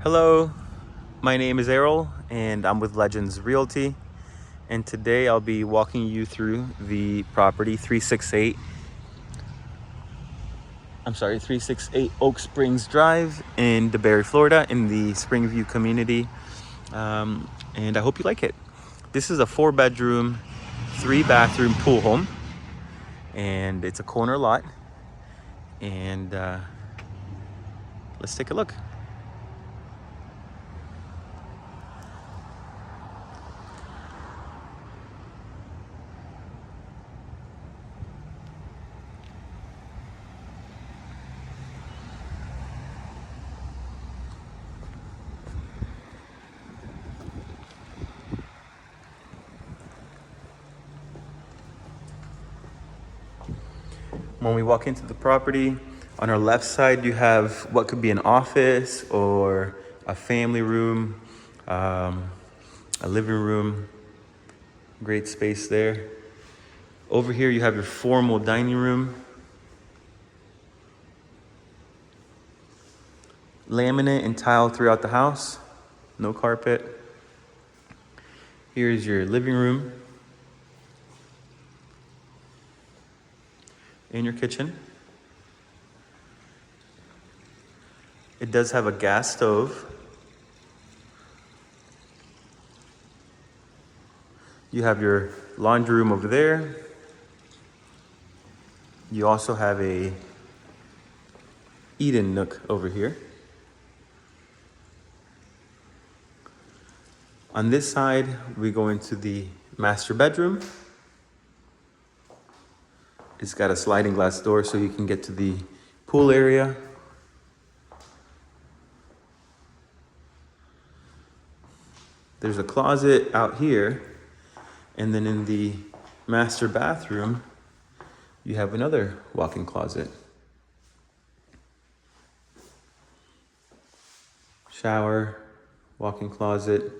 Hello, my name is Errol and I'm with Legends Realty, and today I'll be walking you through the property 368 Oak Springs Drive in Debary, Florida in the Springview Community, and I hope you like it. This is a 4-bedroom, 3-bathroom pool home, and it's a corner lot, and let's take a look. When we walk into the property, on our left side, you have what could be an office or a family room, a living room, great space there. Over here, you have your formal dining room. Laminate and tile throughout the house, no carpet. Here's your living room and your kitchen. It does have a gas stove. You have your laundry room over there. You also have a eat-in nook over here. On this side, we go into the master bedroom. It's got a sliding glass door so you can get to the pool area. There's a closet out here, and then in the master bathroom, you have another walk-in closet. Shower, walk-in closet.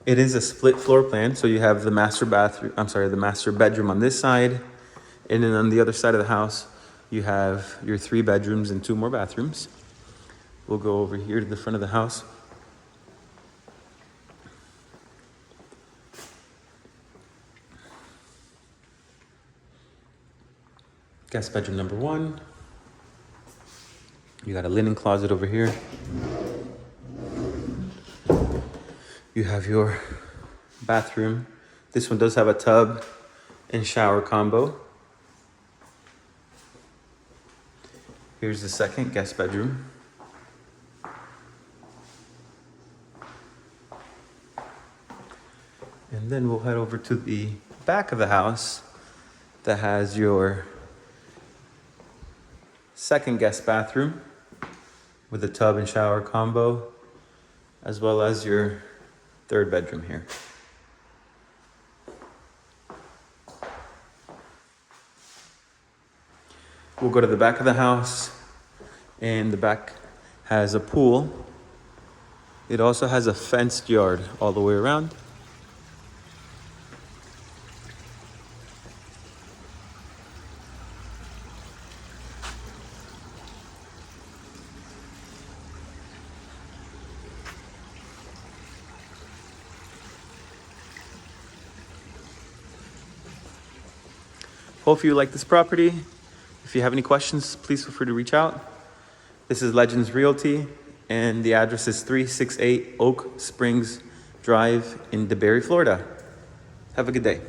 It is a split floor plan, so you have the master bedroom on this side, and then on the other side of the house, you have your 3 bedrooms and 2 more bathrooms. We'll go over here to the front of the house. Guest bedroom number 1. You got a linen closet over here. You have your bathroom. This one does have a tub and shower combo. Here's the second guest bedroom. And then we'll head over to the back of the house that has your second guest bathroom with a tub and shower combo, as well as your 3rd bedroom here. We'll go to the back of the house, and the back has a pool. It also has a fenced yard all the way around. Hope you like this property. If you have any questions, please feel free to reach out. This is Legends Realty, and the address is 368 Oak Springs Drive in Debary, Florida. Have a good day.